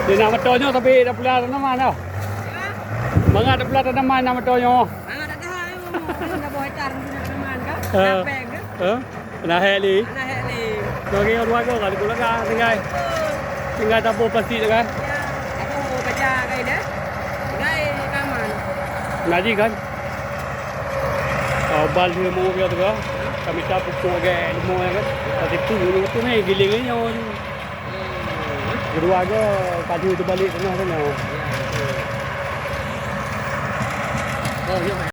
Dia nak motornya tapi dah pula tanaman dah. Bangga dah pula tanaman nak motornya. Ada dah dah bawa tar teman kan. Ha. Capek ke? Nah heli. Nah heli. Bagi orang kau kalau kau dah tinggal tabur plastik tu kan. Ya, aku kerja kai dah. Kai kaman. Ngaji kan. Bal dia mau dia tu kan. Kami tak pukul ke ilmu kan. Tapi tu ni giling ni nyawa. Kedua ke padu tu balik tengah sana. Oh, ya.